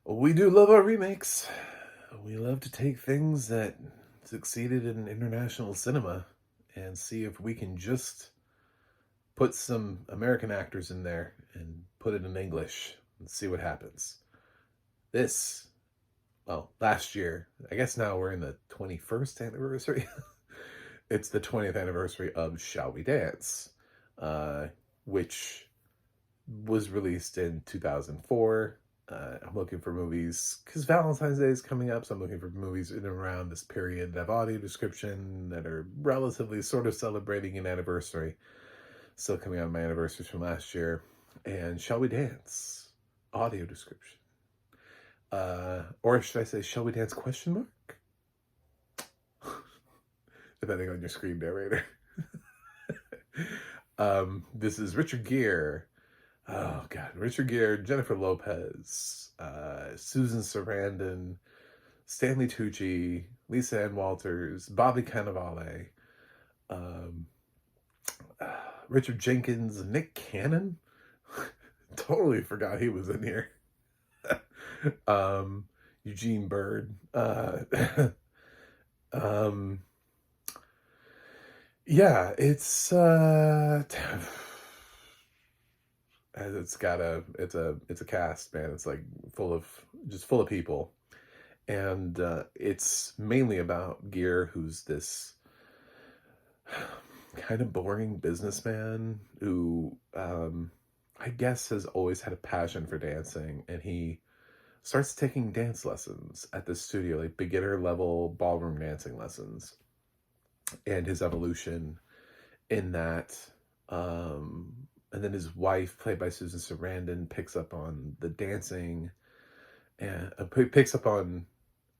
We do love our remakes. We love to take things that succeeded in international cinema and see if we can just put some American actors in there and put it in English and see what happens. This, well, last year, I guess now we're in the 21st anniversary. It's the 20th anniversary of Shall We Dance, uh, which was released in 2004. I'm looking for movies because Valentine's Day is coming up, so I'm looking for movies in and around this period that have audio description that are relatively sort of celebrating an anniversary. Still coming out of my anniversaries from last year. And Shall We Dance? Audio description. Or should I say, Shall We Dance question mark? Depending on your screen narrator. This is Richard Gere. Oh God, Richard Gere, Jennifer Lopez, Susan Sarandon, Stanley Tucci, Lisa Ann Walters, Bobby Cannavale, um, Richard Jenkins, Nick Cannon. Totally forgot he was in here. Eugene Bird. Um, yeah, it's a cast, man. It's like full of people, and it's mainly about Gere, who's this kind of boring businessman who I guess has always had a passion for dancing, and he starts taking dance lessons at the studio, like beginner level ballroom dancing lessons, and his evolution in that. And then his wife, played by Susan Sarandon, picks up on the dancing and picks up on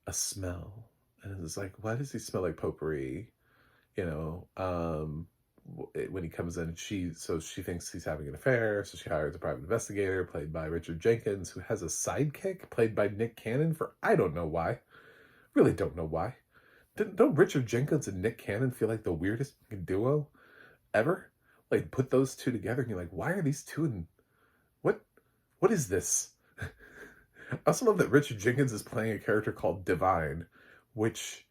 a smell, and it's like, why does he smell like potpourri? You know, when he comes in, she thinks he's having an affair, so she hires a private investigator played by Richard Jenkins, who has a sidekick played by Nick Cannon for I don't know why, really don't know why. Don't Richard Jenkins and Nick Cannon feel like the weirdest duo ever? Like, put those two together and you're like, why are these two in what what is this? I also love that Richard Jenkins is playing a character called Divine, which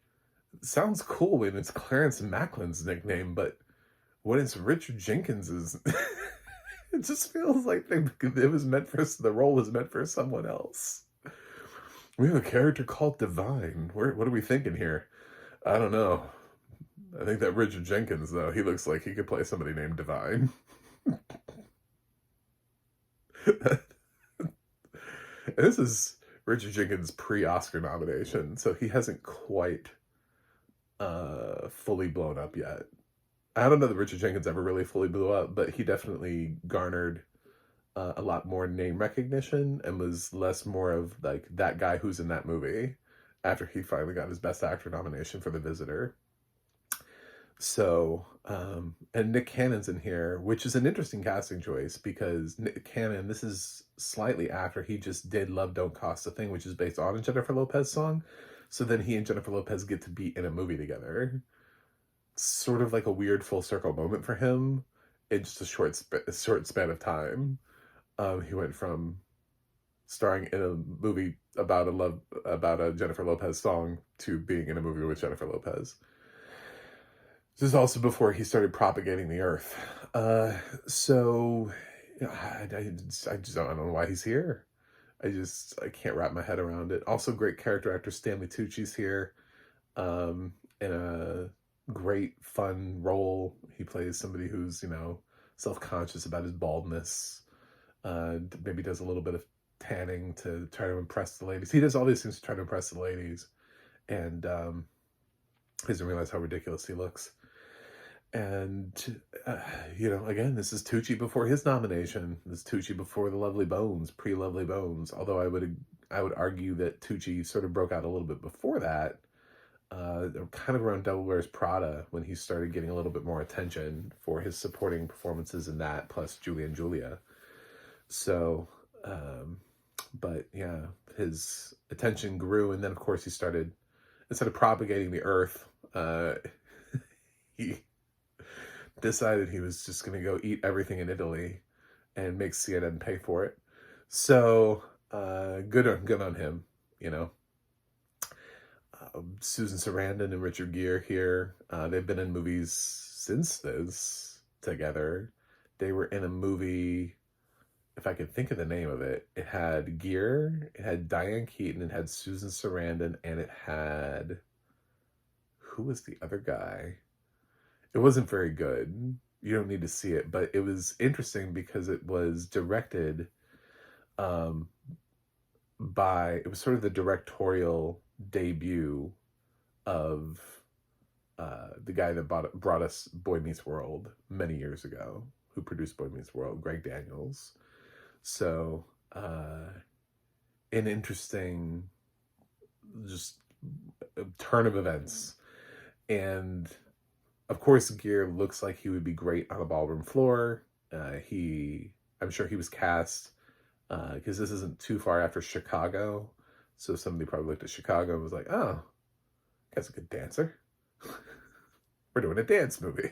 sounds cool when it's Clarence Macklin's nickname, but when it's Richard Jenkins's, it just feels like the role was meant for someone else. We have a character called Divine. What are we thinking here? I don't know. I think that Richard Jenkins, though, he looks like he could play somebody named Divine. This is Richard Jenkins' pre-Oscar nomination, so he hasn't quite fully blown up yet. I don't know that Richard Jenkins ever really fully blew up, but he definitely garnered a lot more name recognition and was less more of like that guy who's in that movie after he finally got his Best Actor nomination for The Visitor. So, and Nick Cannon's in here, which is an interesting casting choice because Nick Cannon, this is slightly after he just did Love Don't Cost a Thing, which is based on a Jennifer Lopez song. So then he and Jennifer Lopez get to be in a movie together. Sort of like a weird full circle moment for him in just a short span of time. He went from starring in a movie about a Jennifer Lopez song to being in a movie with Jennifer Lopez. This is also before he started propagating the earth. So I just don't know why he's here. I can't wrap my head around it. Also, great character actor Stanley Tucci's here, in a great fun role. He plays somebody who's self-conscious about his baldness. Maybe does a little bit of tanning to try to impress the ladies. He does all these things to try to impress the ladies, and he doesn't realize how ridiculous he looks. And again, this is Tucci before his nomination. This is Tucci before the Lovely Bones, pre-Lovely Bones. Although I would argue that Tucci sort of broke out a little bit before that, kind of around Devil Wears Prada, when he started getting a little bit more attention for his supporting performances in that, plus Julie and Julia. So, but yeah, his attention grew, and then of course instead of propagating the earth, he decided he was just going to go eat everything in Italy and make CNN pay for it. So good on him, you know. Susan Sarandon and Richard Gere here. They've been in movies since this together. They were in a movie, if I could think of the name of it, it had Gere, it had Diane Keaton, it had Susan Sarandon, and it had, who was the other guy? It wasn't very good. You don't need to see it, but it was interesting because it was directed um, it was sort of the directorial debut of the guy that brought us Boy Meets World many years ago, who produced Boy Meets World, Greg Daniels. So, an interesting just turn of events. And of course, Gere looks like he would be great on a ballroom floor. I'm sure he was cast because this isn't too far after Chicago. So somebody probably looked at Chicago and was like, oh, guy's a good dancer. We're doing a dance movie.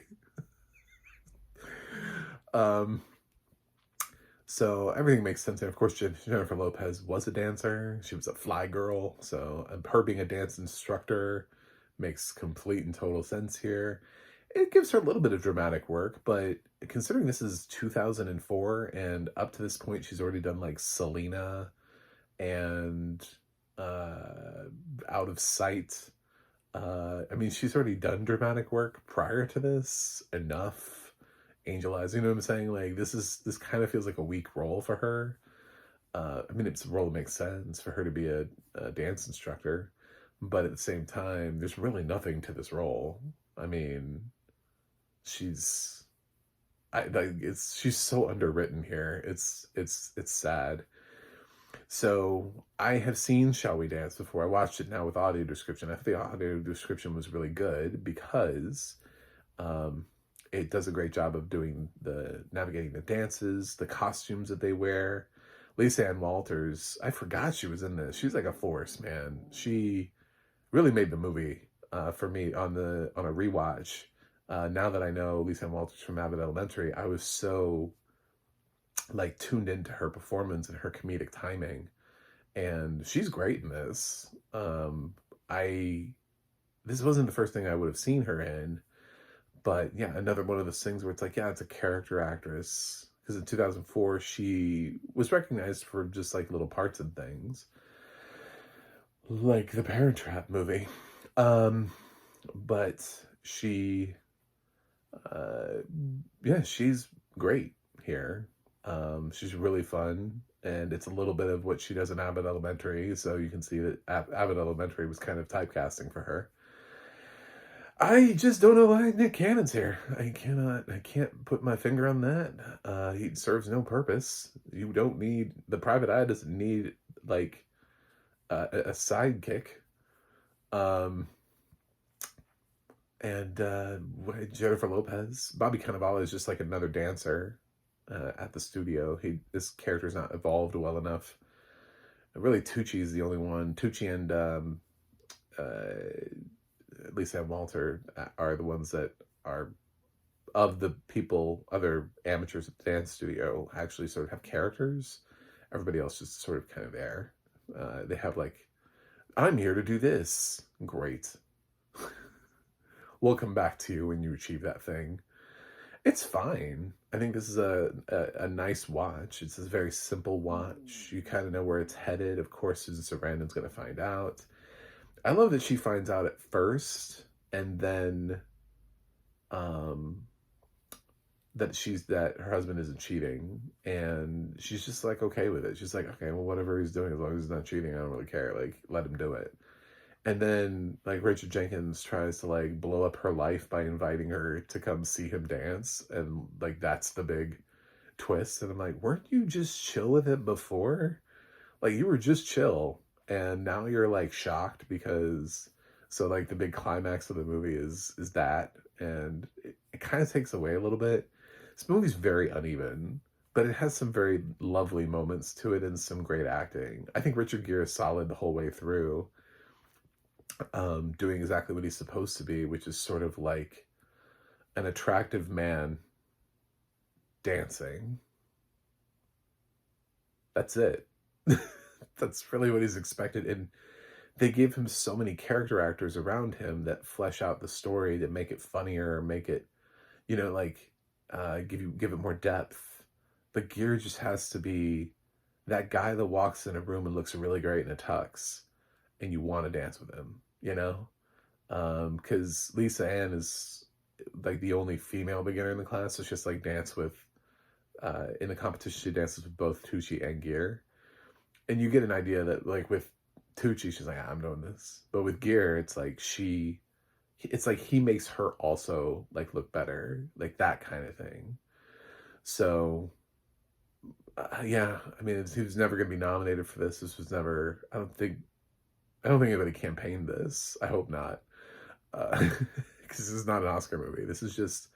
So everything makes sense. And of course, Jennifer Lopez was a dancer. She was a fly girl. So her being a dance instructor makes complete and total sense here. It gives her a little bit of dramatic work, but considering this is 2004 and up to this point, she's already done like Selena and Out of Sight. I mean, she's already done dramatic work prior to this enough. Angel Eyes, you know what I'm saying? Like this kind of feels like a weak role for her. I mean, it's a role that makes sense for her to be a dance instructor, but at the same time, there's really nothing to this role. I mean, she's so underwritten here. It's sad. So I have seen Shall We Dance before. I watched it now with audio description. I think the audio description was really good because it does a great job of navigating the dances, the costumes that they wear. Lisa Ann Walters, I forgot she was in this. She's like a force, man. She really made the movie for me on a rewatch. Now that I know Lisa Ann Walters from Abbott Elementary, I was so like tuned into her performance and her comedic timing, and she's great in this. This wasn't the first thing I would have seen her in, but yeah, another one of those things where it's like, yeah, it's a character actress, because in 2004 she was recognized for just like little parts and things like the Parent Trap movie, but she yeah, she's great here. She's really fun, and it's a little bit of what she does in Abbott Elementary, so you can see that Abbott Elementary was kind of typecasting for her. I just don't know why Nick Cannon's here. I can't put my finger on that. He serves no purpose. You don't need, the private eye doesn't need, like, a sidekick. And Jennifer Lopez. Bobby Cannavale is just like another dancer at the studio. This character's not evolved well enough. Really, Tucci is the only one. Tucci and Lisa Ann Walter are the ones that are, of the people, other amateurs at the dance studio, actually sort of have characters. Everybody else just sort of kind of there. They have like, I'm here to do this. Great. We'll come back to you when you achieve that thing. It's fine. I think this is a nice watch. It's a very simple watch. You kind of know where it's headed. Of course, Susan Sarandon's going to find out. I love that she finds out at first, and then that her husband isn't cheating, and she's just like okay with it. She's like, okay, well, whatever he's doing, as long as he's not cheating, I don't really care. Like, let him do it. And then like Richard Jenkins tries to like blow up her life by inviting her to come see him dance, and like that's the big twist. And I'm like, weren't you just chill with it before? Like, you were just chill, and now you're like shocked because, so like the big climax of the movie is that, and it kind of takes away a little bit. This movie's very uneven, but it has some very lovely moments to it and some great acting. I think Richard Gere is solid the whole way through, doing exactly what he's supposed to be, which is sort of like an attractive man dancing. That's it. that's really what he's expected, and they gave him so many character actors around him that flesh out the story, that make it funnier, make it, like, give it more depth. But Gere just has to be that guy that walks in a room and looks really great in a tux, and you want to dance with him, because Lisa Ann is like the only female beginner in the class, so she just like dance with, in the competition, she dances with both Tucci and Gere. And you get an idea that, like, with Tucci, she's like, I'm doing this. But with Gere, it's like he makes her also, like, look better. Like, that kind of thing. So, yeah, I mean, he was never going to be nominated for this. This was never, I don't think anybody campaigned this. I hope not. Because this is not an Oscar movie. This is just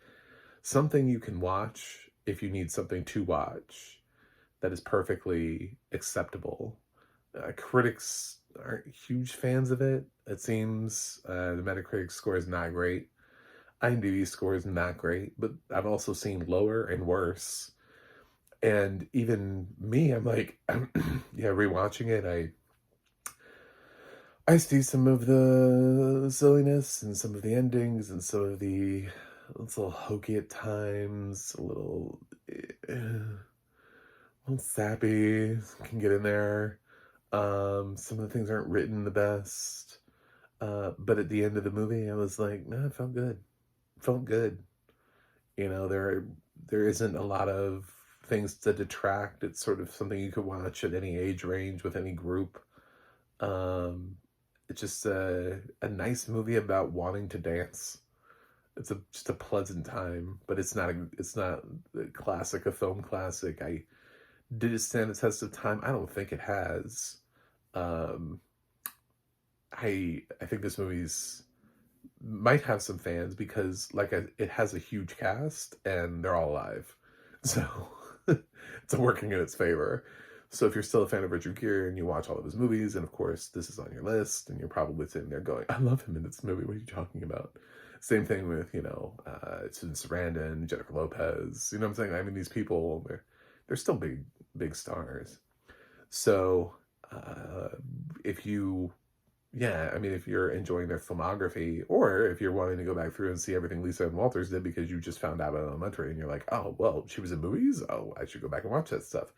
something you can watch if you need something to watch that is perfectly acceptable. Critics aren't huge fans of it. It seems the Metacritic score is not great. IMDb score is not great, but I've also seen lower and worse. And even me, I'm like, yeah, rewatching it, I see some of the silliness and some of the endings and some of the, it's a little hokey at times, a little sappy, can get in there. Some of the things aren't written the best. But at the end of the movie, I was like, no, it felt good. It felt good. There isn't a lot of things to detract. It's sort of something you could watch at any age range with any group. It's just a nice movie about wanting to dance. It's just a pleasant time, but it's not a classic, a film classic. Did it stand the test of time? I don't think it has. I think this movie's might have some fans because, like, it has a huge cast and they're all alive, so it's working in its favor. So if you're still a fan of Richard Gere and you watch all of his movies, and of course this is on your list, and you're probably sitting there going, "I love him in this movie. What are you talking about?" Same thing with it's in Sarandon, Jennifer Lopez. You know what I'm saying? I mean, these people, they're still big stars. So if you're enjoying their filmography, or if you're wanting to go back through and see everything Lisa Ann Walters did because you just found out about Elementary and you're like, oh, well, she was in movies? Oh, I should go back and watch that stuff.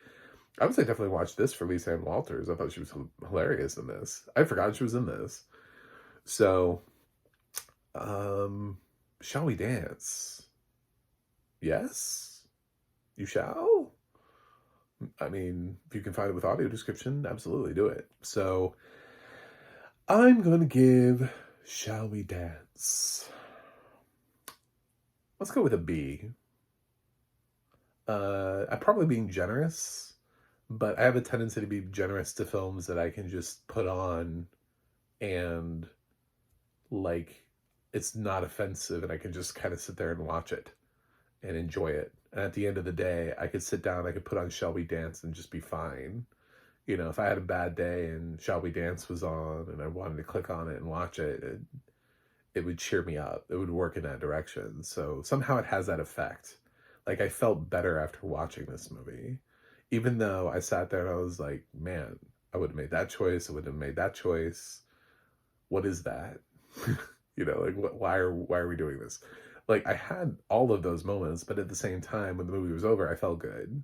I would say definitely watch this for Lisa Ann Walters. I thought she was hilarious in this. I forgot she was in this. So, shall we dance? Yes? You shall? I mean, if you can find it with audio description, absolutely do it. So, I'm going to give Shall We Dance? Let's go with a B. I'm probably being generous, but I have a tendency to be generous to films that I can just put on and, like, it's not offensive and I can just kind of sit there and watch it and enjoy it. And at the end of the day, I could sit down, I could put on Shall We Dance and just be fine. If I had a bad day and Shall We Dance was on and I wanted to click on it and watch it, it would cheer me up. It would work in that direction. So somehow it has that effect. Like, I felt better after watching this movie. Even though I sat there and I was like, man, I would have made that choice. I would have made that choice. What is that? Why are we doing this? Like, I had all of those moments, but at the same time, when the movie was over, I felt good.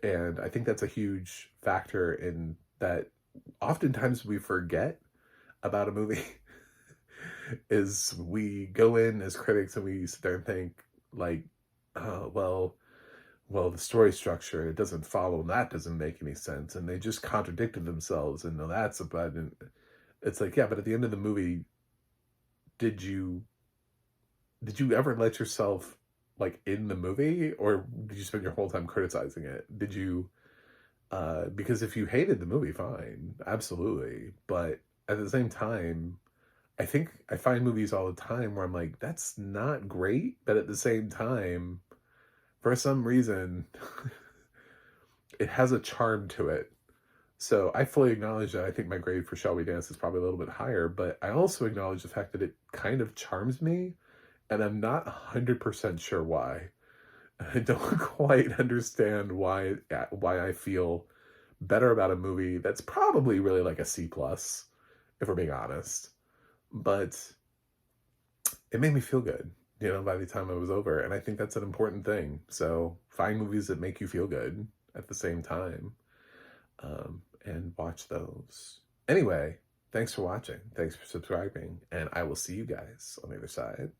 And I think that's a huge factor in that oftentimes we forget about a movie is we go in as critics and we sit there and think like, oh, well, the story structure, it doesn't follow, and that doesn't make any sense. And they just contradicted themselves. And no, that's a bad. It's like, yeah, but at the end of the movie, did you ever let yourself, like, in the movie, or did you spend your whole time criticizing it? Did you, because if you hated the movie, fine, absolutely. But at the same time, I think I find movies all the time where I'm like, that's not great, but at the same time, for some reason, it has a charm to it. So I fully acknowledge that I think my grade for Shall We Dance is probably a little bit higher, but I also acknowledge the fact that it kind of charms me, and I'm not 100% sure why. I don't quite understand why I feel better about a movie that's probably really like a C plus, if we're being honest. But it made me feel good, by the time it was over. And I think that's an important thing. So find movies that make you feel good at the same time, and watch those. Anyway, thanks for watching. Thanks for subscribing. And I will see you guys on the other side.